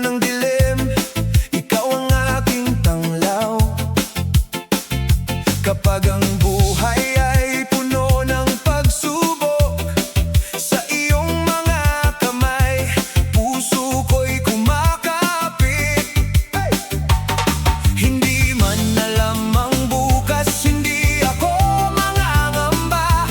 man ang dilim, ikaw ang aking tanglaw. Kapag ang buhay ay puno ng pagsubok, sa iyong mga kamay, puso ko'y kumakapit. Hindi man alam ang bukas, hindi ako mangangamba,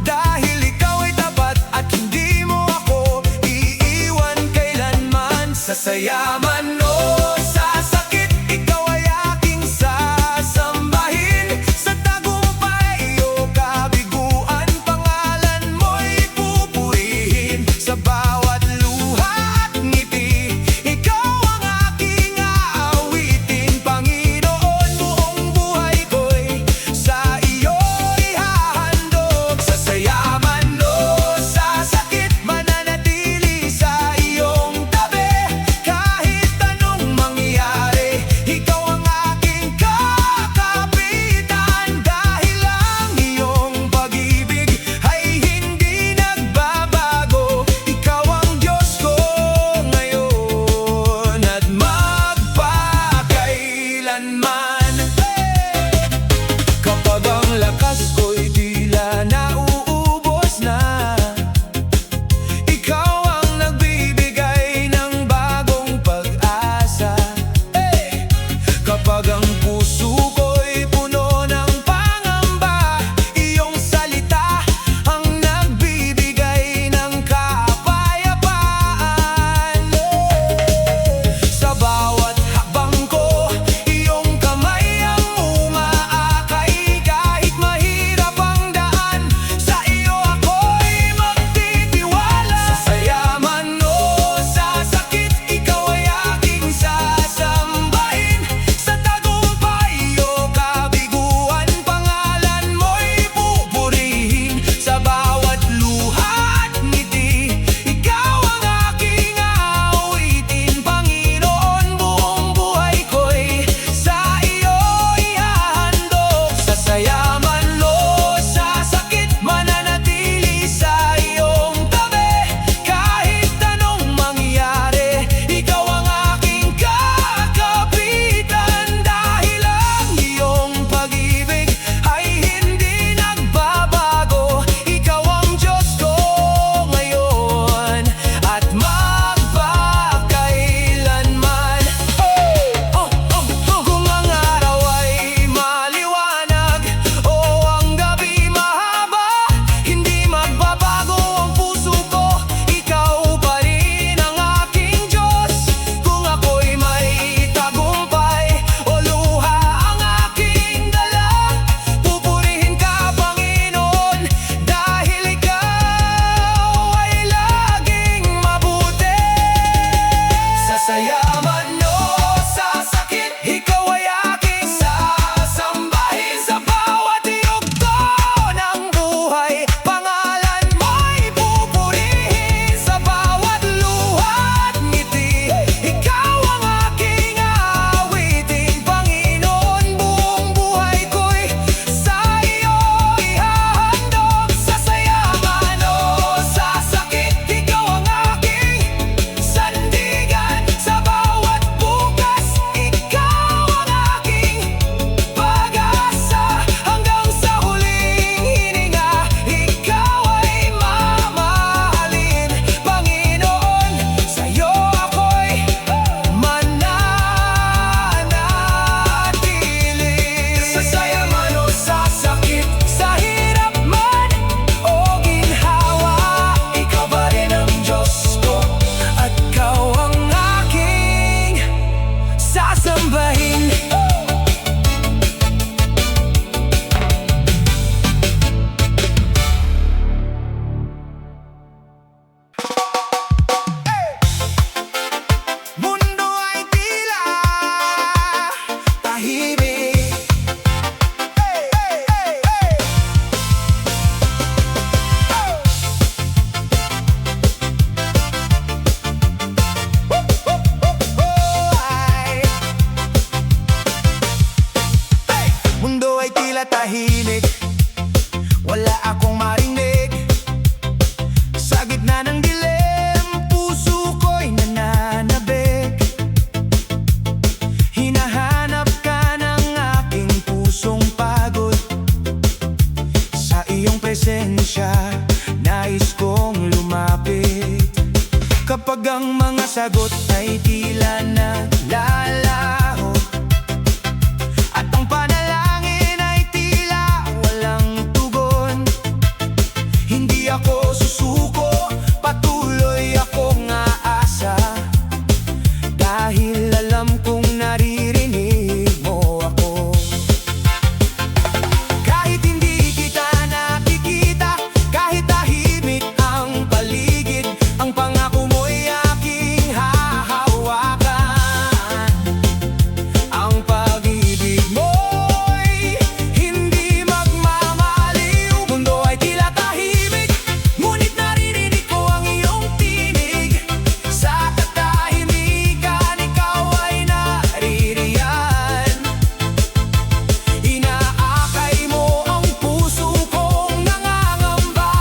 dahil ikaw ay tapat at hindi mo ako iiwan kailanman. Sa saya man o sa sakit, ikaw ay aking sasambahin. Sa tagumpay o kabiguan, pangalan mo'y pupurihin. Sa bawat luha at ngiti, ikaw ang aking aawitin. Panginoon, buong buhay ko'y sa iyo ihahandog. Sa saya man o sa sakit, mananatili sa iyong tabi. Kahit sagot ay tila naglalaho, at ang panalangin ay tila walang tugon. Hindi ako susuko, patuloy akong aasa, dahil alam kong naririnig mo ako. Kahit hindi kita nakikita, kahit tahimik ang paligid, ang pangako mo'y aking hahawakan. Ang pag-ibig mo'y hindi magmamaliw. Mundo ay tila tahimik, ngunit naririnig ko ang iyong tinig. Sa katahimikan, ikaw ay naririyan. Inaakay mo ang puso kong nangangamba.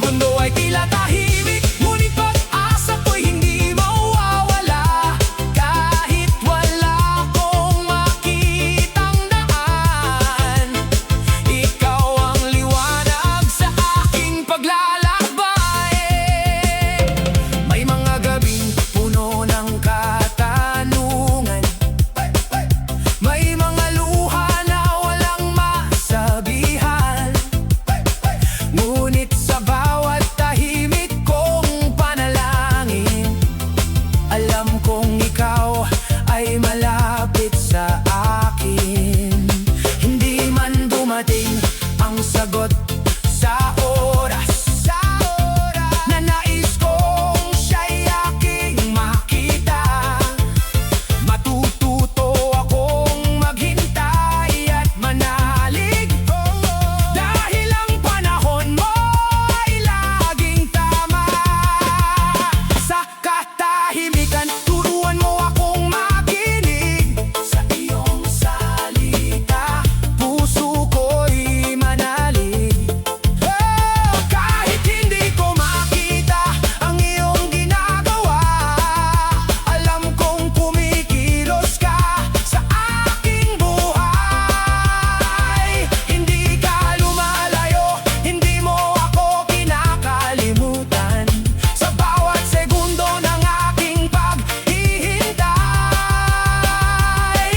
Mundo ay tila tahimik, ngunit pag-asa ko'y hindi mawawala. Kahit wala akong makitang daan, ikaw ang liwanag sa aking paglalakbay. May mga gabing puno ng katanungan, may mga luha na walang masabihan. Ngunit sa bawat tahimik kong panalangin, alam kong ikaw ay malapit sa akin. Hindi man dumating ang sagot sa oras na nais kong siya'y aking makita, matututo akong maghintay at manalig, dahil ang panahon mo ay laging tama. Sa katahimikan, turuan mo akong makinig sa iyong salita. Puso ko'y manalig. Kahit hindi ko makita ang iyong ginagawa, alam kong kumikilos ka sa aking buhay. Hindi ka lumalayo, hindi mo ako kinakalimutan. Sa bawat segundo ng aking paghihintay,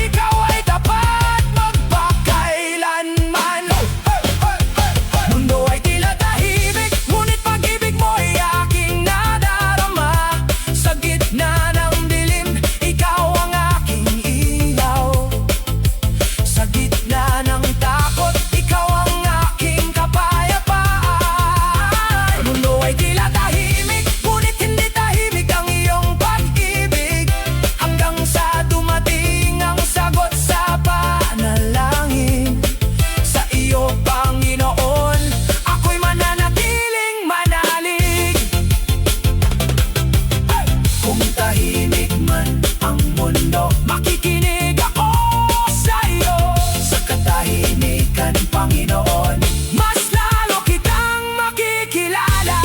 ikaw ay tapat magpakailanman. Mundo ay tila tahimik, ngunit pag-ibig mo'y aking nadarama. Sa gitna ng dilim, ikaw ang aking ilaw. Sa gitna ng takot, ikaw ang aking kapayapaan. Mundo ay tila tahimik, ngunit hindi tahimik ang iyong pag-ibig, hanggang sa dumating ang sagot sa panalangin. Sa iyo, Panginoon, ako'y mananatiling manalig. Kung tahimik man ang mundo, makikinig ako sa iyo. Sa katahimikan, Panginoon, mas lalo kitang makikilala.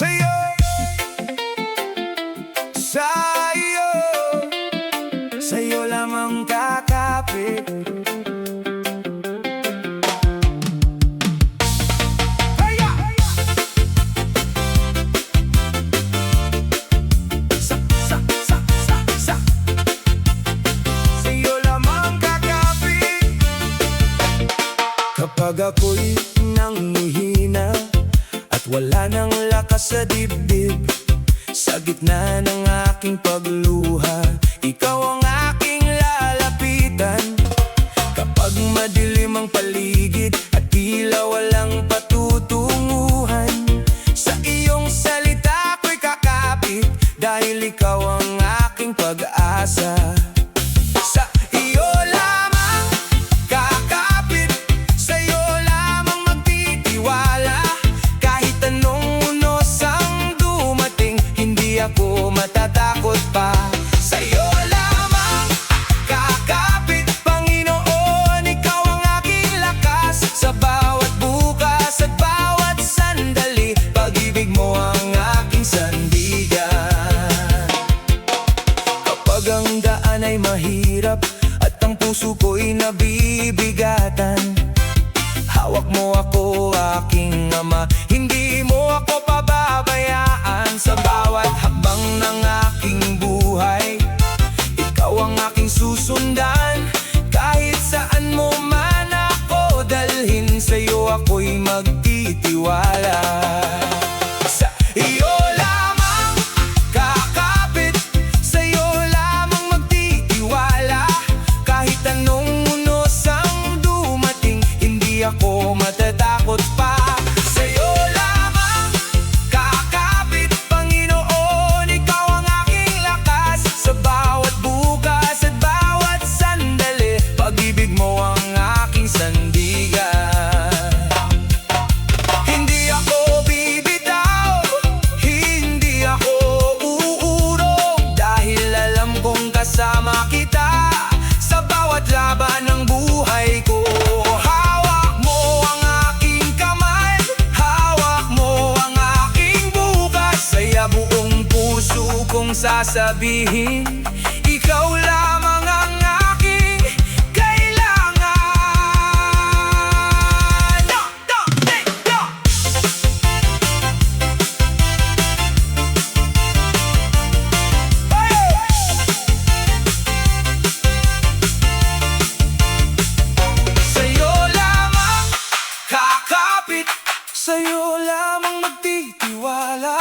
Sa'yo, sa'yo, sa'yo lamang kakapit. Sa'yo lamang kakapit. Kapag ako'y nanghihina at wala nang lakas sa dibdib, sa gitna ng aking pagluha, ikaw ang aking lalapitan. Kapag madilim ang paligid at tila walang patutunguhan, sa iyong salita ko'y kakapit, dahil ikaw ang aking pag-asa. Sa iyo lamang kakapit, sa iyo lamang magtitiwala. Kahit anong unos ang dumating, hindi ako matatakot pa. Sa iyo lamang ang daan ay mahirap at ang puso ko'y nabibigatan. Hawak mo ako, aking ama, hindi mo ako pababayaan. Sa bawat hakbang ng aking buhay, ikaw ang aking susundan. Kahit saan mo man ako dalhin, sa'yo ako'y magtitiwala. Sa iyo lamang kakapit, sa'yo lamang magtitiwala. Kahit anong unos ang dumating, hindi ako matatakot pa. Sa'yo lamang kakapit, Panginoon, ikaw ang aking lakas. Sa bawat bukas at bawat sandali, pag-ibig mo ang aking sandigan. Hindi ako bibitaw, hindi ako uurong, dahil alam kong kasama kita sa bawat laban ng buhay ko. Hawak mo ang aking kamay, hawak mo ang aking bukas. Saya buong puso kong sasabihin, ikaw lamang ang aking kailangan. No, no, hey, no! Sa'yo lamang kakapit, sa'yo lamang magtitiwala.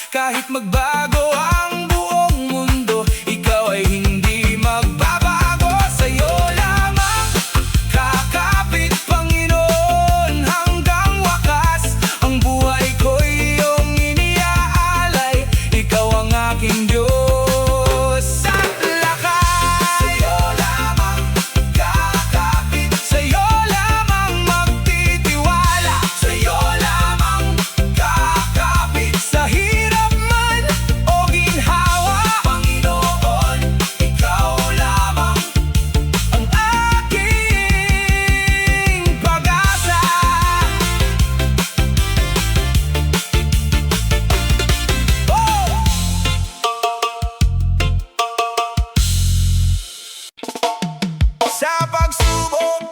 Kahit magbago ang buong mundo, ikaw ay hindi magbabago. Sa'yo lamang kakapit, Panginoon, hanggang wakas. Ang buhay ko'y iyong iniaalay, ikaw ang aking Diyos at lakas. Sa'yo lamang kakapit, sa'yo lamang magtitiwala. Sa'yo lamang kakapit, sa hirap man o ginhawa, Panginoon, ikaw lamang ang aking pag-asa. Oh! Sa pagsubok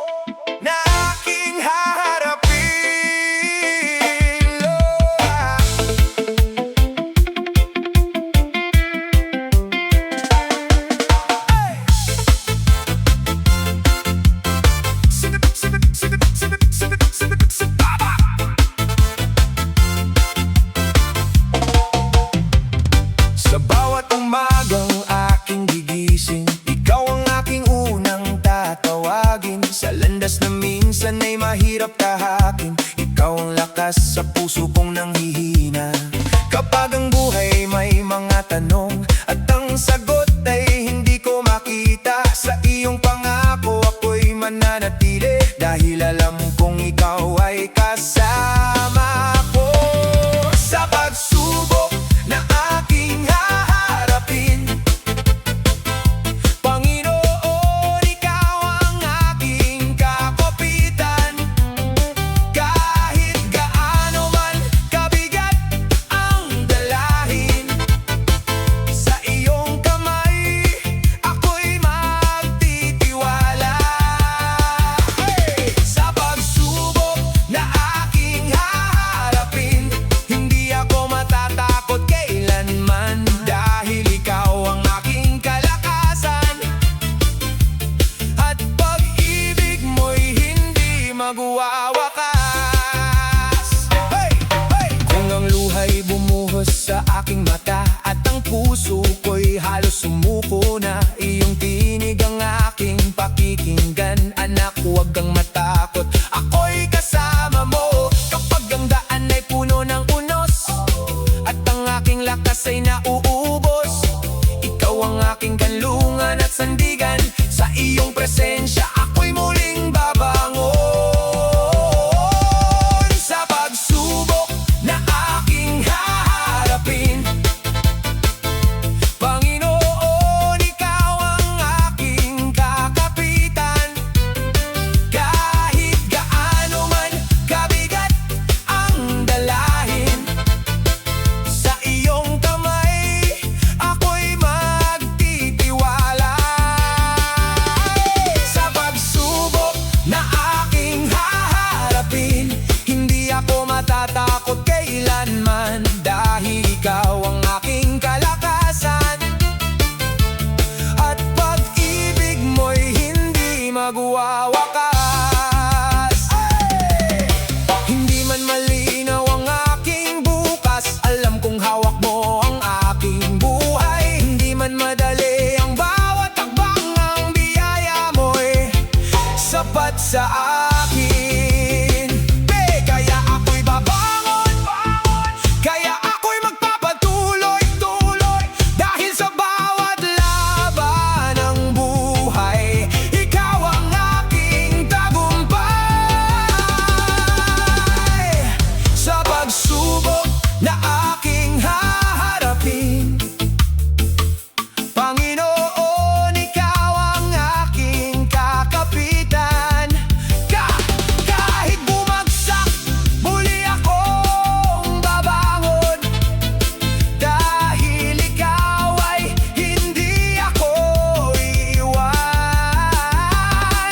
na aking haharapin, Lord, sa bawat umagang aking gigising, ikaw ang aking unang tatawagin. Sa landas na minsan ay mahirap tahakin, ikaw ang lakas sa puso kong nanghihina. Kapag ang buhay may mga tanong at ang sagot ay hindi ko makita, sa iyong pangako ako'y mananatili, dahil alam kong ikaw ay kasama ko. Sa pagsubok na aking haharapin, Panginoon, ikaw ang aking kakupitan. Kahit gaano man kabigat ang dala, sa akin. Kaya ako'y babangon, kaya ako'y magpapatuloy-tuloy. Dahil sa bawat laban ng buhay, ikaw ang aking tagumpay. Sa pagsubok na aking haharapin, Panginoon, ikaw ang aking kakapitan. Kahit bumagsak, muli akong babangon. Dahil ikaw ay hindi ako iiwan.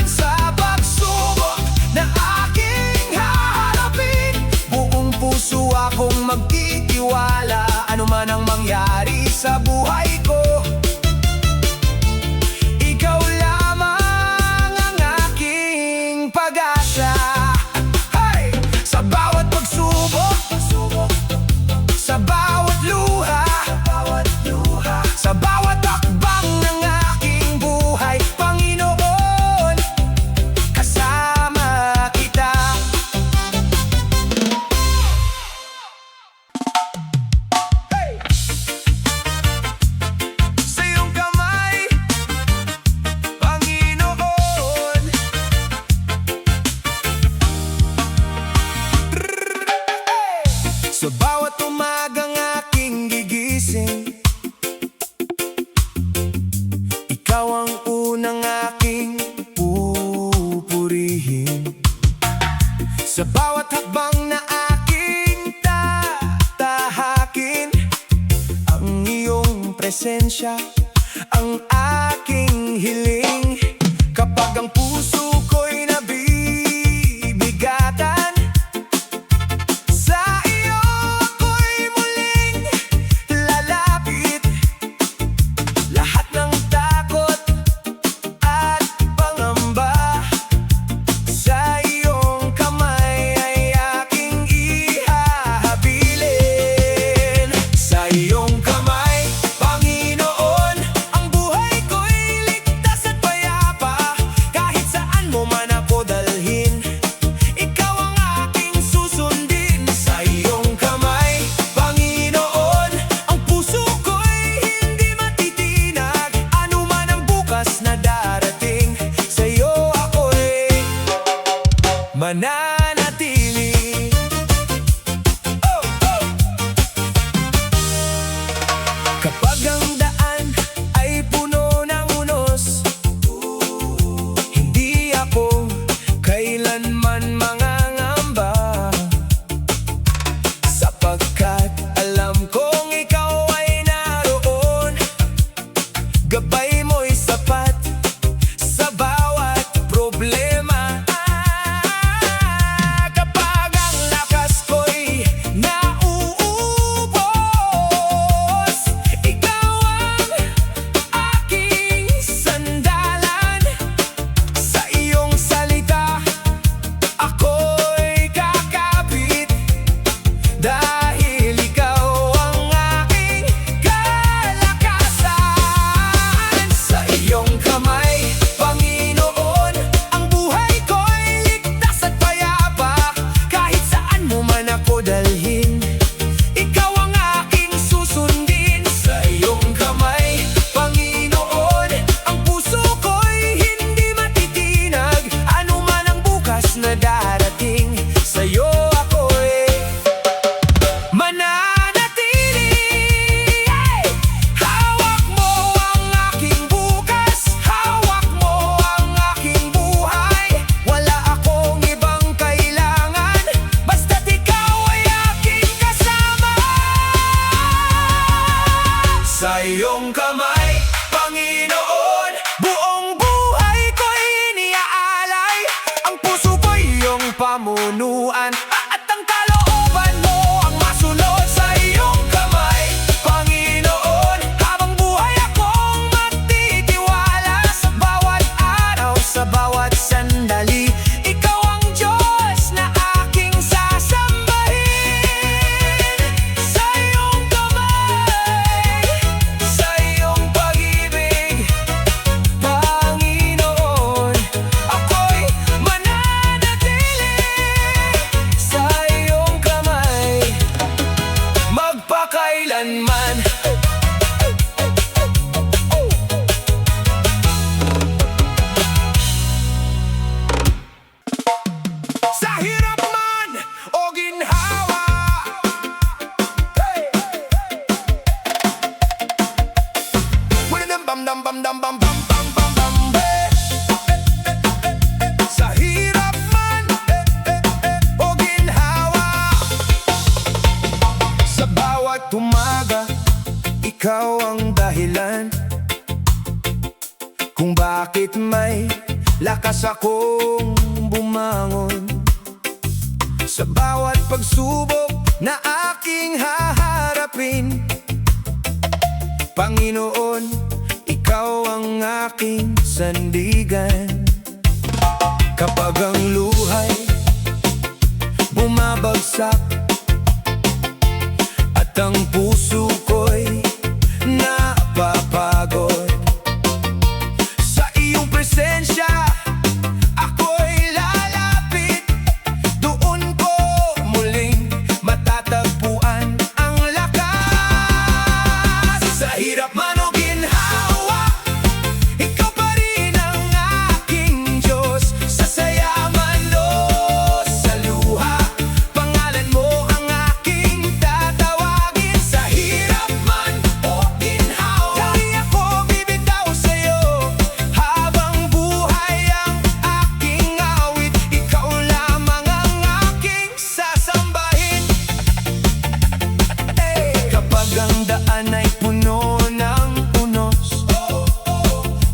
Sa pagsubok na aking haharapin, buong puso akong magtitiwala. Ano man ang mangyari sa buhay ko, ikaw lamang ang aking pag-asa. Hey! Sa bawat pagsubok, sa bawat luha, sa bawat takbang ng aking buhay, Panginoon, kasama kita. Hey! Sa iyong kamay, Panginoon. Sa bawat umagang aking gigising, ikaw ang unang aking pupurihin. Sa bawat hakbang na aking tatahakin, ang iyong presensya ang aking hiling. Kapag ang puso ko'y nabibigatan, sa iyo ako'y muling lalapit. Lahat ng takot at pangamba, sa iyong kamay ay aking ihahabilin. Sa iyong kamay, Panginoon, ang buhay ko'y ligtas at payapa. Kahit saan mo man ako dalhin, ikaw ang aking susundin. Sa iyong kamay, Panginoon, ang puso ko'y hindi matitinag. Ano man ang bukas na darating, sa iyo ako'y mananatili. Oh, oh! Kapag ang daan ay puno ng unos, hindi ako kailanman mangangamba. Sapagkat alam kong ikaw ay naroon, gabay mo'y sapat sa bawat problema. Sa hirap man o ginhawa, hey! Bam dam bam dam bam bam bam bam bam, hey! Sa hirap man o ginhawa, sa bawat umaga, ikaw ang dahilan kung bakit may lakas akong bumangon. Sa bawat pagsubok na aking haharapin, Panginoon, ikaw ang aking sandigan. Kapag ang luhay bumabagsak at ang puso ko'y napapagod, sa iyong presensya ako'y lalapit. Doon ko muling matatagpuan ang lakas. Sa hirap man o ginhawa, ikaw pa rin ang aking Diyos. Sa saya man o sa luha, pangalan mo ang aking tatawagin. Sa hirap man o ginhawa, di ako bibitaw sa'yo. Habang buhay ang aking awit, ikaw lamang ang aking sasambahin. Kapag ang daan ay puno ng unos,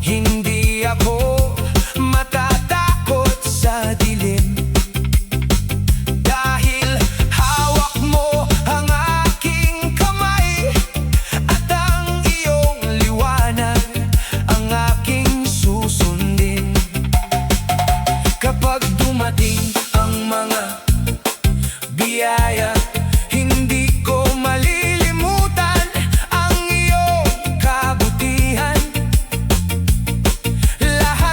hindi ako matatakot sa dilim. Dahil hawak mo ang aking kamay, at ang iyong liwanag ang aking susundin. Kapag dumating ang mga biyaya, hindi ko malilimutan ang iyong kabutihan. Lahat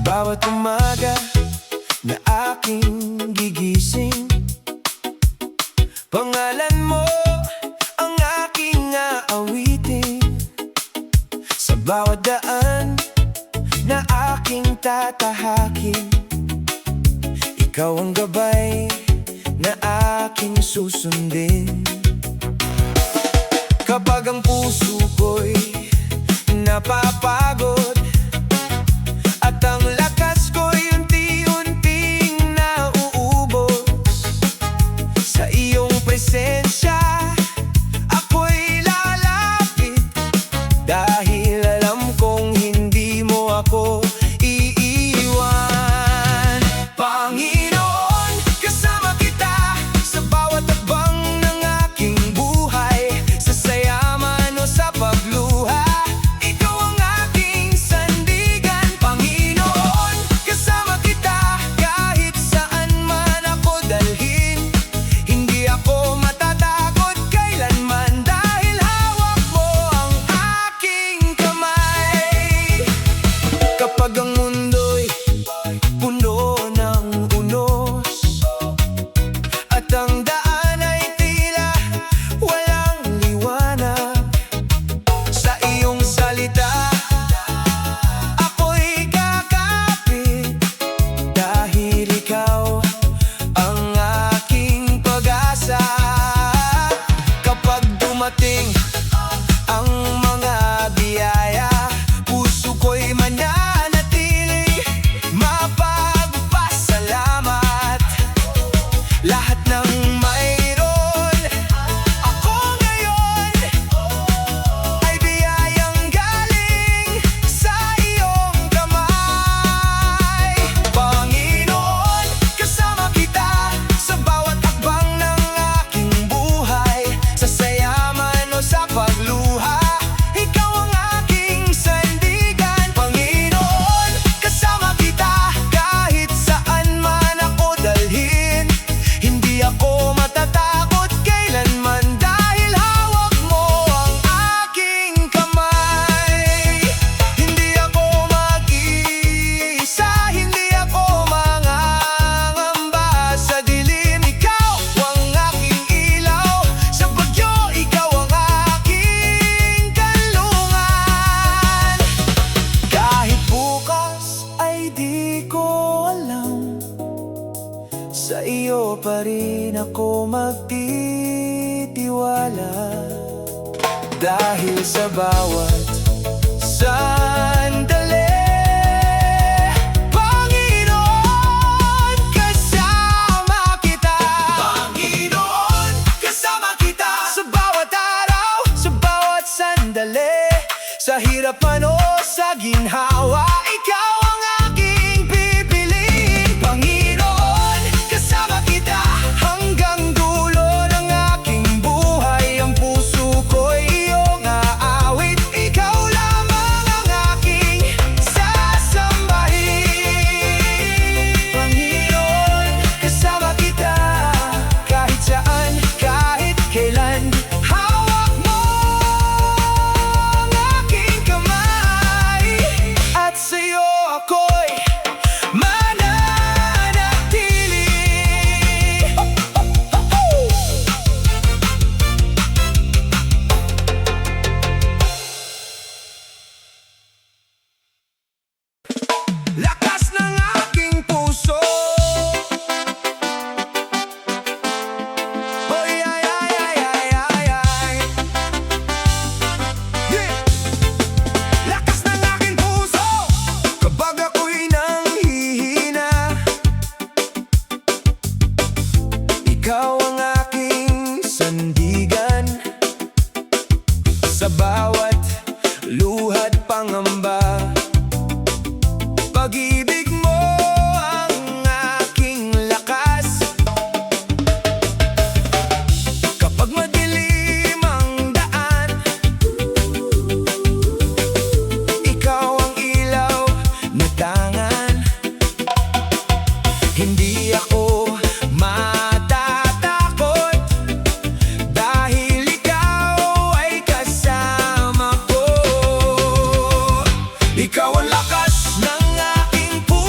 bawat umaga na aking gigising, pangalan mo ang aking aawitin. Sa bawat daan na aking tatahakin, ikaw ang gabay na aking susundin. Kapag ang puso ko'y napapagod at ang lakas ko'y unti-unting nauubos, sa iyong presensya ako'y lalapit, dahil alam kong hindi mo ako iiwan. Panginoon, kasama kita sa bawat hakbang ng aking buhay, sa saya man o sa pagluha, ikaw ang aking sandigan. Panginoon, kasama kita kahit saan man ako dalhin, hindi ako matatakot kailanman, dahil hawak mo ang aking kamay. Kapag ang mundo'y puno ng unos at ang daan ay tila walang liwanag, sa iyong salita ako'y kakapit, dahil ikaw ang aking pag-asa. Kapag dumating ang mga biyaya, puso ko'y mananatili mapagpasalamat. Lahat ng mayroon ako ngayon ay biyayang galing sa iyong kamay. Panginoon, kasama kita sa bawat hakbang ng aking buhay, sa saya man o sa pagluha, ikaw ang aking sandigan. Panginoon, kasama kita kahit saan man ako dalhin, hindi ako matatakot kailanman, dahil hawak mo ang aking kamay. Hindi ako mag-iisa, hindi ako mangangamba sa dilim, ikaw ang aking ilaw sa bagyo, ikaw ang aking kanlungan. Kahit bukas ay di ko alam, sa iyo pa rin ako magtitiwala, dahil sa bawat sandali. Panginoon, kasama kita. Panginoon, kasama kita sa bawat araw, sa bawat sandali, sa hirap man o sa ginhawa, ikaw ang aking pipiliin. Panginoon, kasama kita hanggang dulo ng aking buhay, ang puso ko'y iyong aawit, ikaw lamang ang aking sasambahin. Panginoon, kasama kita kahit saan, kahit kailan, hawak mo ang aking kamay, at sa'yo ako'y mananatili. Lakas ng aking puso, oy ay ay ay ay ay ay. Yeah! Lakas ng aking puso kapag ako'y nanghihina, ikaw ang aking sandigan. Sa bawat luha't pangamba, pag-ibig mo ang aking lakas. Kapag madilim ang daan, ikaw ang ilaw na tangan. Hindi ako matatakot, dahil ikaw ay kasama ko. Ikaw ang lakas ng aking puso.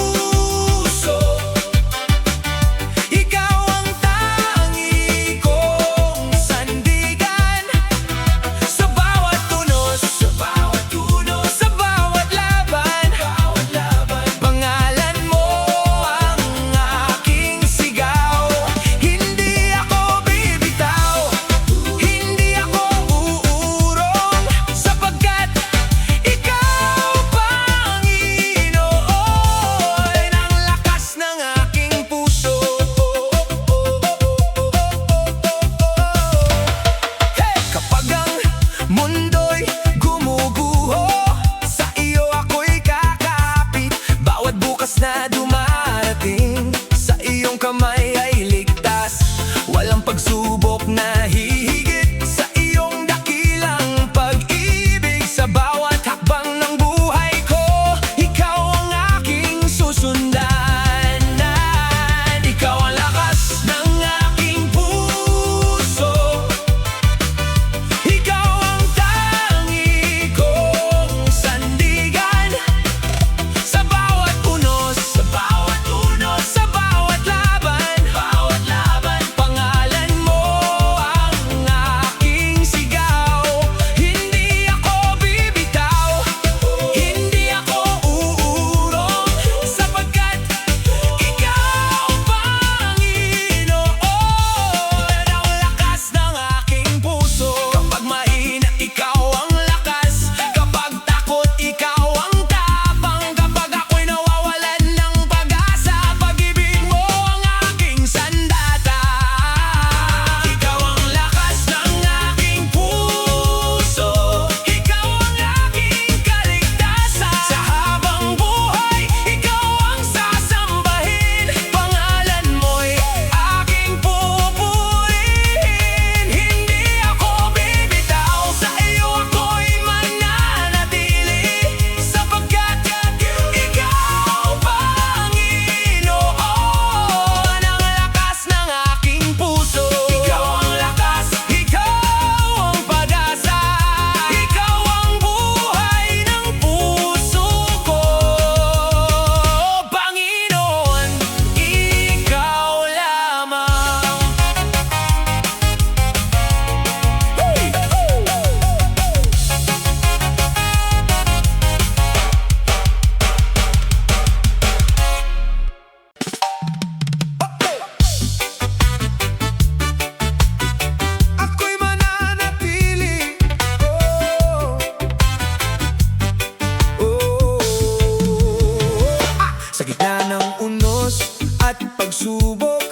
pagsubok,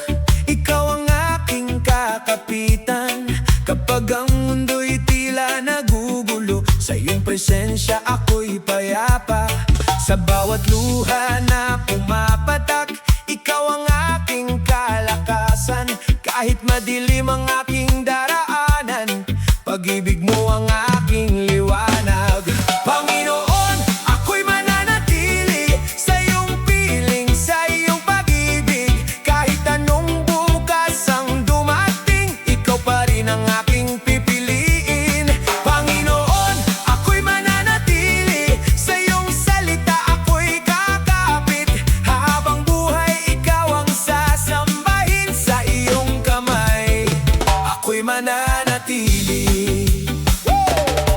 ikaw ang aking kakapitan. Kapag ang mundo'y tila nagugulo, sa iyong presensya ako'y payapa. Sa bawat luha na pumapatak, ikaw ang aking kalakasan. Kahit madilim ang aking daraanan, pag-ibig mo ang aking liwanag. Panginoon, ako'y mananatili sa iyong piling, sa iyong pag-ibig. Kahit anong bukas ang dumating, ikaw pa rin ang aking pipiliin. Panginoon, ako'y mananatili sa iyong salita, ako'y kakapit. Habang buhay, ikaw ang sasambahin, sa iyong kamay ako'y mananatili.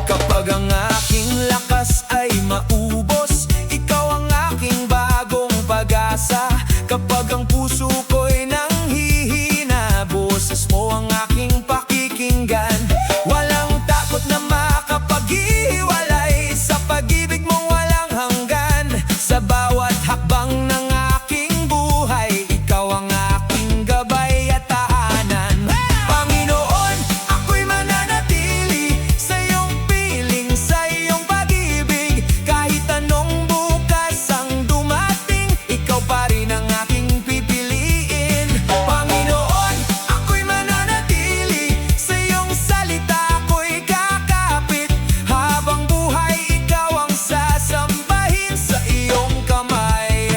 Kapag ang aking lakas ay maubos, ikaw ang aking bagong pag-asa. Kapag ang puso ko'y nanghihina, boses mo ang aking pakikinggan. Walang takot na makapaghiwalay, sa pag-ibig mong walang hanggan. Sa bawat hakbang ng aking buhay, ikaw ang aking gabay at tahanan. Panginoon, ako'y mananatili sa iyong piling, sa iyong pag-ibig. Kahit anong bukas ang dumating, ikaw pa rin ang aking pipiliin. Panginoon, ako'y mananatili sa iyong salita, ako'y kakapit. Habang buhay, ikaw ang sasambahin, sa iyong kamay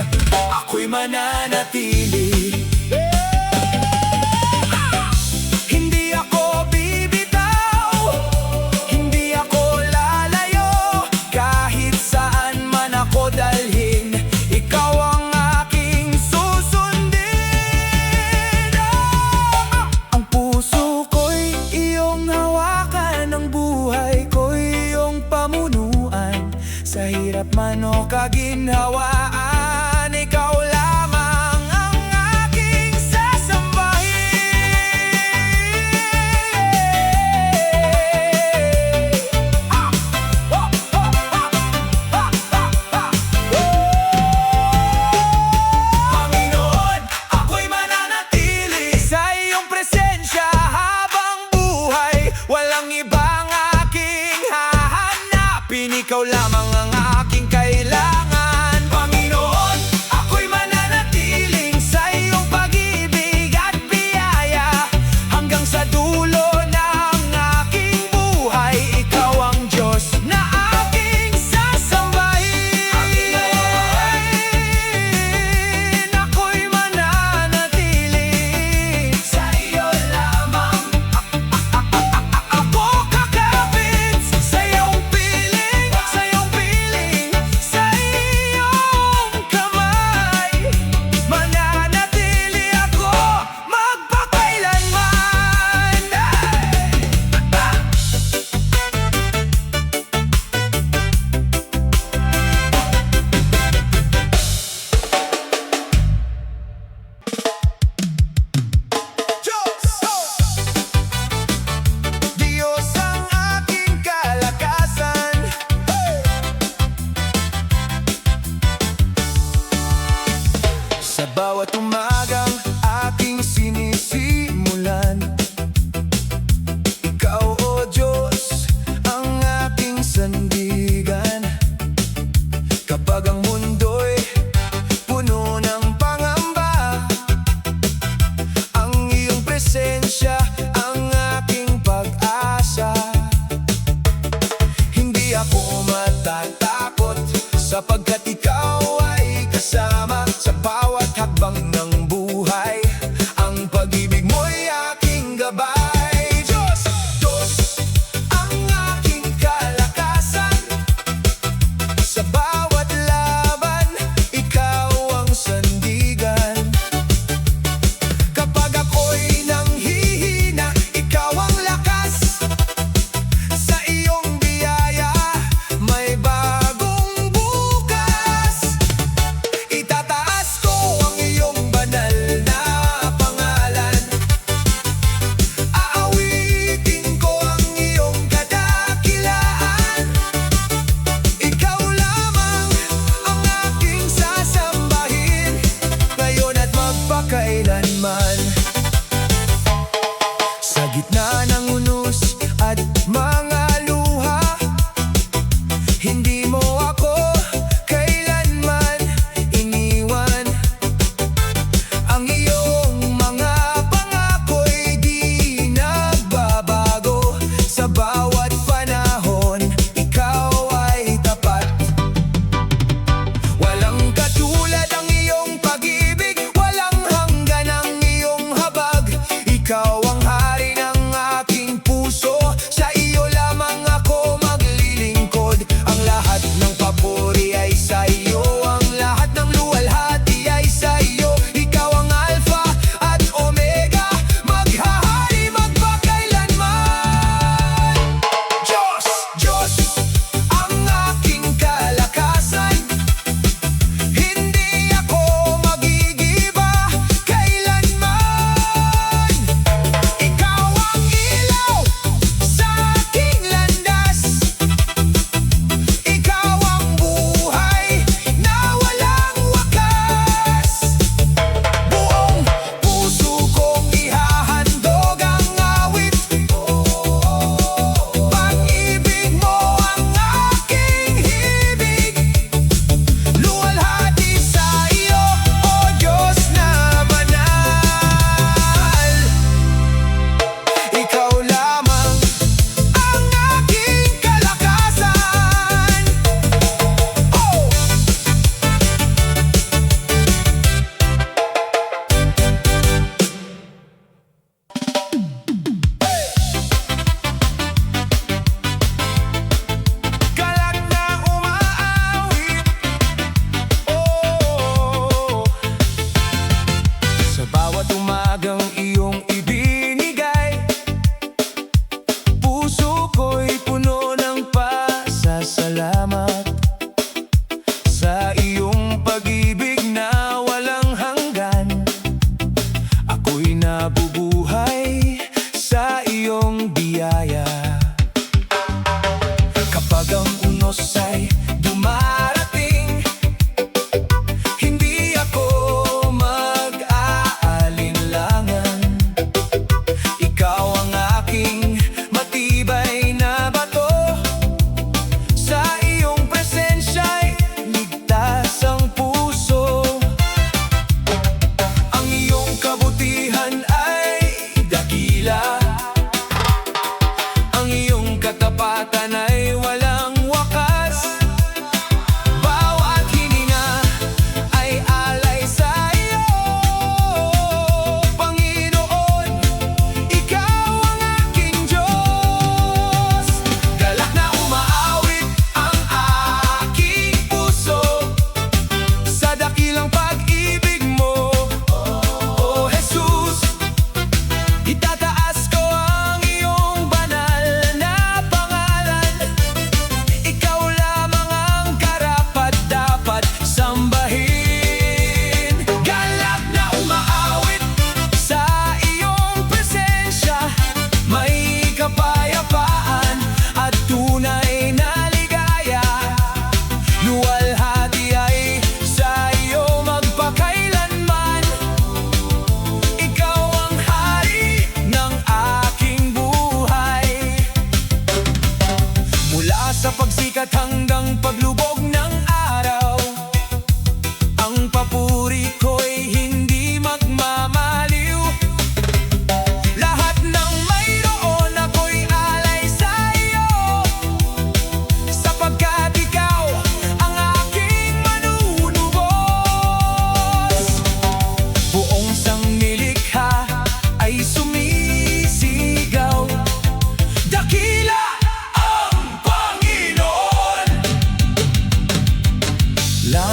ako'y mananatili. Hindi ako bibitaw, hindi ako lalayo. Kahit saan man ako dalhin, ikaw ang aking susundin. Ang puso ko'y iyong hawakan, ang buhay ko'y iyong pamunuan. Sa hirap man o kaginhawaan, ikaw lamang ang aking Panginoon, ako'y mananatili sa iyong presensya. Habang buhay, walang ibang aking hahanapin, ikaw lamang ang aking kailangan. Panginoon, ako'y mananatiling sa iyong pag-ibig at biyaya. Hanggang sa dulo ng aking buhay, ikaw ang Diyos na aking sasambahin. Ako'y mananatili sa iyo lamang. Ako kakapit sa iyong piling, sa iyong piling, sa iyong kamay. Mananatili ako magpakailanman. Diyos ang aking kalakasan. Sa bawat umagang aking sinisimulan, ikaw, O Diyos, ang aking sandigan. Kapag ang mundo'y puno ng pangamba, ang iyong presensya ang aking pag-asa. Hindi ako matatakot, sapagkat ikaw ay kasama sa bawat hakbang ng buhay. Ang pag-ibig mo'y aking gabay. Diyos, Diyos, ang aking kalakasan. Sa bawat laban, ikaw ang sandigan. Kapag ako'y nanghihina, ikaw ang lakas. Sa iyong biyaya, may bagong bukas.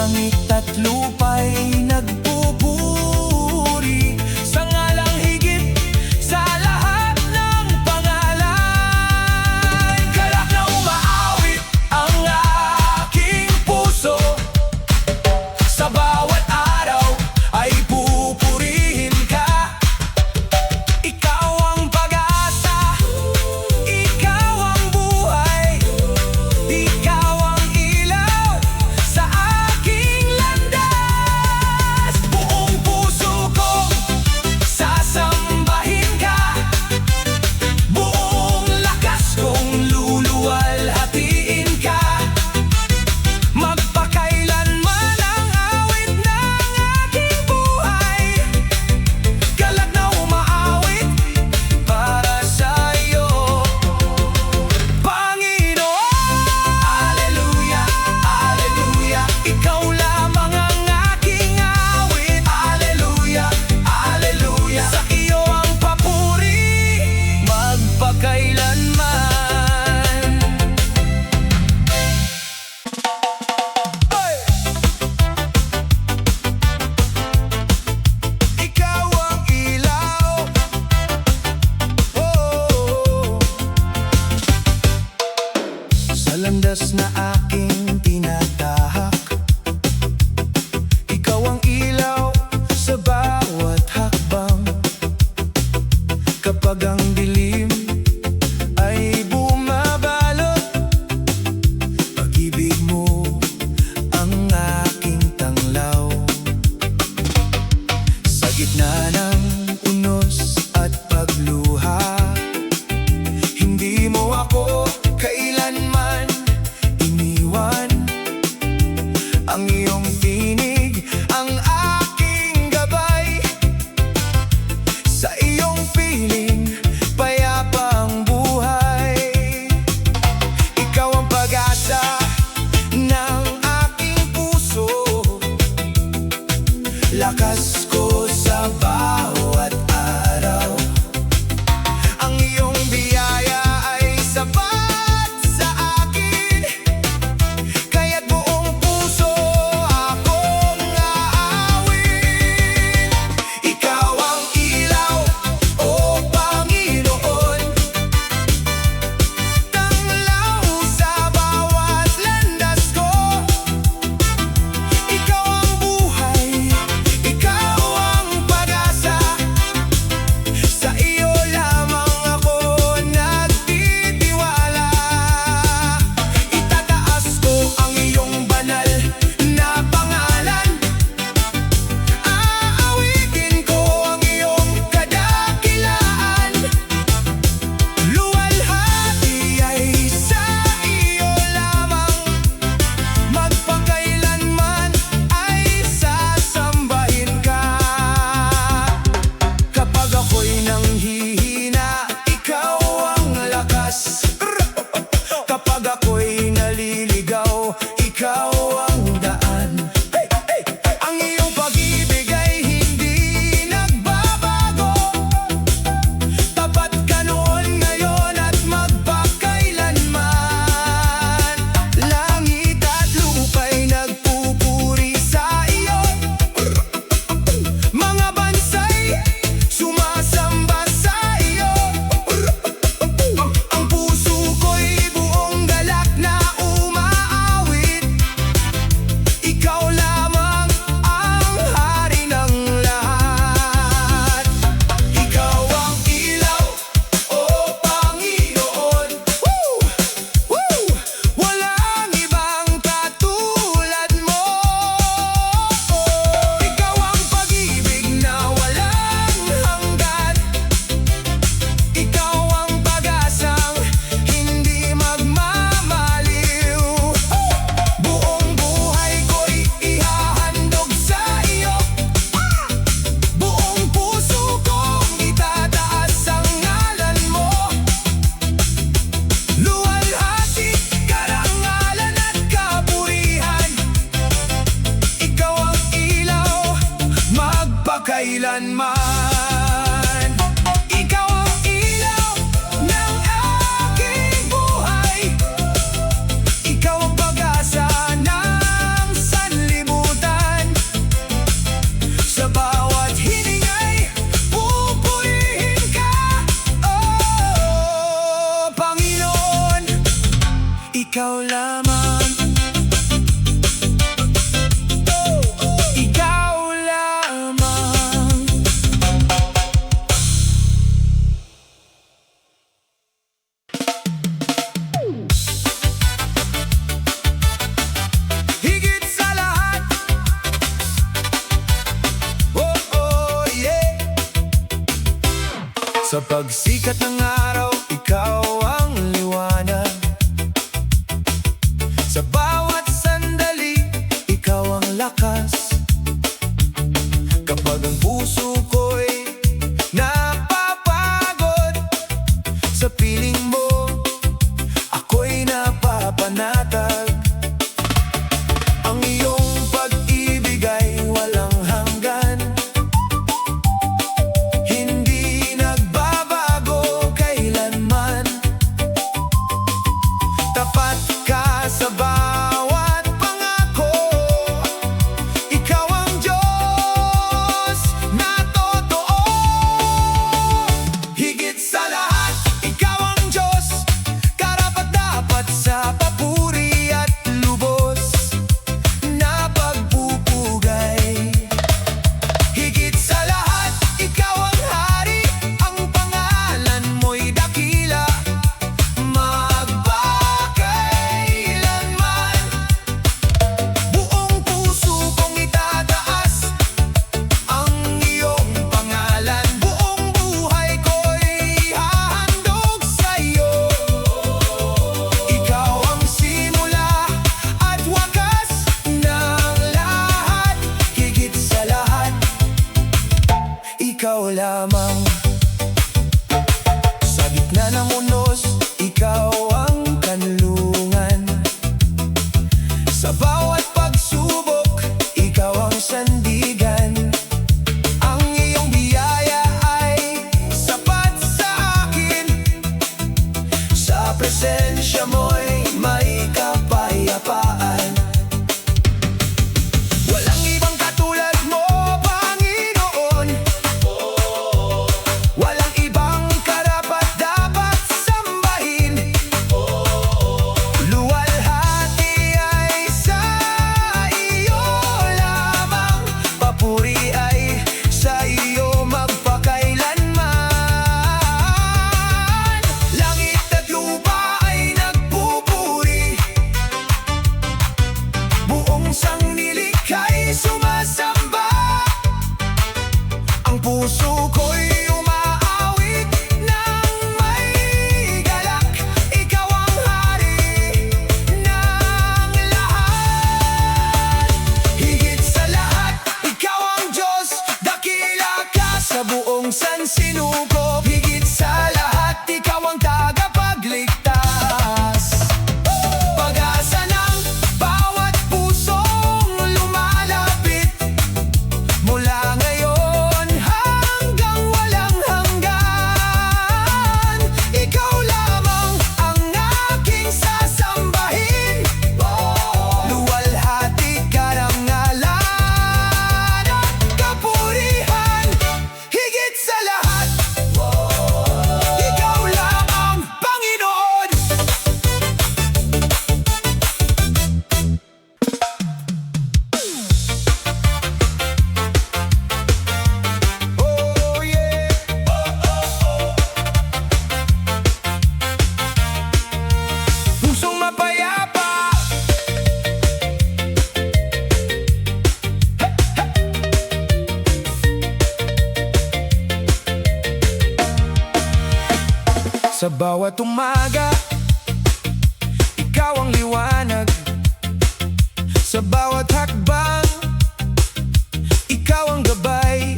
Langit at lupa'y nagpupuri sa ngalang higit sa lahat ng pangalan. Galak na umaawit ang aking puso, sa bawat araw ay pupurihin ka. Ikaw ang pag-asa, ikaw ang buhay, ikaw ang ilaw sa aking landas. Buong puso kong sasambahin ka, buong lakas kong luluwalhatiin ka. Magpakailanman ang awit ng aking buhay, galak na umaawit para sa iyo, Panginoon. Alleluia, alleluia, ikaw lamang ang aking awit. Alleluia, alleluia, sa iyo ang papuri magpakailanman. Hey! Ikaw ang ilaw, oh, sa landas na aking tinatahak. Ikaw ang ilaw sa bawat hakbang. Kapag ang dilim ay bumabalot, pag-ibig mo ang aking tanglaw. Sa gitna ng unos at pagluha, hindi mo ako kailanman iniwan. Ang iyong tinig ang aking gabay, sa iyong piling payapa ang buhay. Ikaw ang pag-asa ng aking puso, lakas ko sa bawat araw. Ang iyong biyaya ay sapat sa akin, kaya't buong puso akong aawin. Ikaw ang ilaw, o Panginoon, tanglaw sa bawat landas ko. Ikaw ang buhay, ikaw ang pag-asa, sa iyo lamang ako nagtitiwala. Itataas ko ang iyong banal na pangalan, aawitin ko ang iyong kadakilaan. Luwalhati ay sa iyo lamang, magpakailanman ay sasambahin ka. Kapag ako'y nanghihina, ikaw ang lakas. Kapag ako'y naliligaw, ikaw ang daan. Ang iyong pag-ibig ay hindi nagbabago, tapat ka noon, ngayon at magpakailanman. Langit at lupa'y nagpupuri sa iyo, mga bansay sumasamba sa iyo. Ang puso ko'y buong galak na umaawit, ikaw lamang ang hari ng lahat. Ikaw ang ilaw, o Panginoon, walang ibang katulad mo. Ikaw ang pag-ibig na walang hanggan, ikaw ang pag-asang hindi magmamaliw. Buong buhay ko'y ihahandog sa iyo, buong puso kong itataas ang ngalan mo. Luwalhati, karangalan at kapurihan, ikaw ang ilaw magpakailanman. Ikaw ang ilaw ng aking buhay, ikaw ang pag-asa ng sanlibutan. Sa pagsikat ng araw, ikaw ang liwanag. Sa bawat sandali, ikaw ang lakas. Kapag ang puso ko'y napapagod, sa piling mo, ako'y napapanatag. Ang iyong pag-ibig ay walang hanggan, hindi nagbabago kailanman. Tapat ka sa bawat pangako, ikaw ang Diyos na totoo. Higit sa lahat, ikaw ang Diyos, karapat-dapat sa papuri at lubos na pagpupugay. Higit sa lahat, ikaw ang hari, ang pangalan mo'y dakila, magpakailanman. Buong puso kong itataas ang iyong pangalan, buong buhay ko'y hahandog sa'yo. Ikaw ang simula at wakas ng lahat. Higit sa lahat, ikaw lamang. Sa gitna ng unos, ikaw ang kanlungan. Sa bawat pagsubok, ikaw ang sandigan. Ang iyong biyaya ay sapat sa akin. Sa presensya mo'y may kapayapaan. Walang ibang katulad mo, Panginoon. Walang ibang karapat-dapat sambahin. Luwalhati ay sa iyo lamang, papuri ay sa iyo magpakailanman. Langit at lupa ay nagpupuri, buong sanglilikhay sumasamba. Ang puso ko'y umaawit ng may galak. Ikaw ang hari ng lahat. Higit sa lahat, ikaw ang Diyos, dakila ka sa buong sansinukob. Higit sa lahat, ikaw ang tagapagligtas. Pag-asa ng bawat pusong lumalapit, mula ngayon hanggang walang hanggan. Ikaw lamang ang aking sasambahin. Luwalhati karangalan at kapurihan. Higit sa lahat, ikaw lamang, Panginoon. Oh yeah. Pusong mapayapa, sa bawat umaga, ikaw ang liwanag. Sa bawat hakbang, ikaw ang gabay.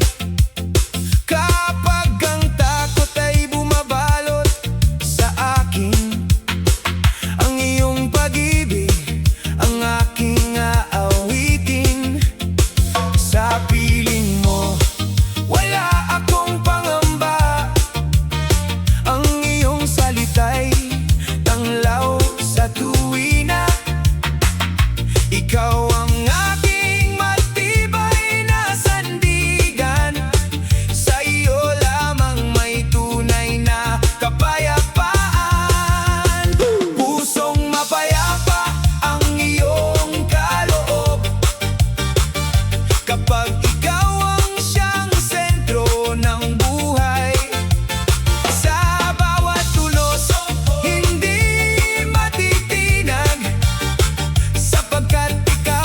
Kapag ang takot ay bumabalot sa akin, ang iyong pag-ibig ang aking aawitin. Sa piling mo, wala akong pangamba. Ang iyong salita'y tanglaw sa tuwina. Ikaw ang aking matibay na sandigan. Sa iyo lamang may tunay na kapayapaan. Pusong mapayapa ang iyong kaloob. Kapag ikaw ang siyang sentro ng buhay, sa bawat tulos hindi matitinag, sapagkat ikaw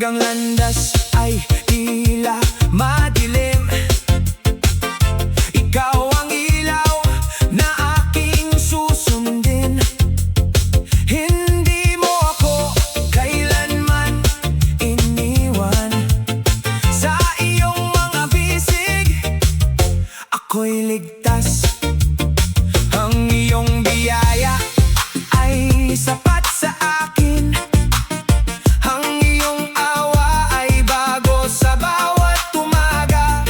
Kapag ang landas ay tila madilim, ikaw ang ilaw na aking susundin. Hindi mo ako kailanman iniwan. Sa iyong mga bisig, ako'y ligtas. Ang iyong biyaya ay sapat sa akin. Ang iyong awa ay bago sa bawat umaga.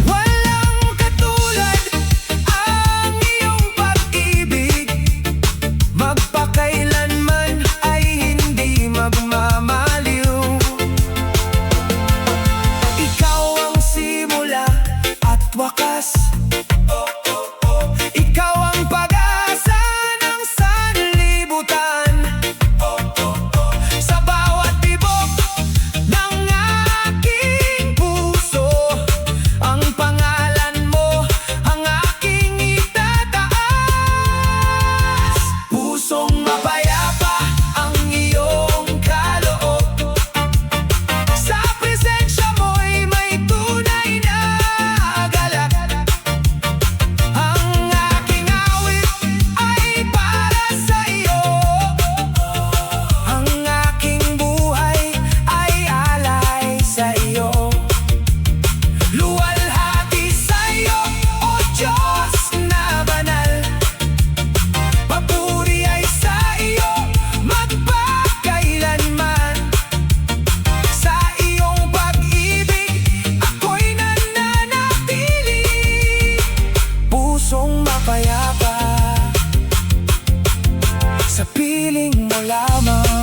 Walang katulad ang iyong pag-ibig, magpakailanman ay hindi magmamaliw. Ikaw ang simula at wakas, ikaw ang pag-asa ng sanlibutan. Sa bawat tibok ng aking puso, ang pangalan mo ang aking itataas. Pusong mapayapa ang iyong kaloob, sa presensya mo'y may tunay na galak. Ang aking awit ay para sa iyo, ang aking buhay ay alay sa iyo. Luwalhati sa iyo, O Diyos na banal. Papuri ay sa iyo magpakailanman. Sa iyong pag-ibig ako'y nananatili. Pusong mapayapa, sa piling mo lamang.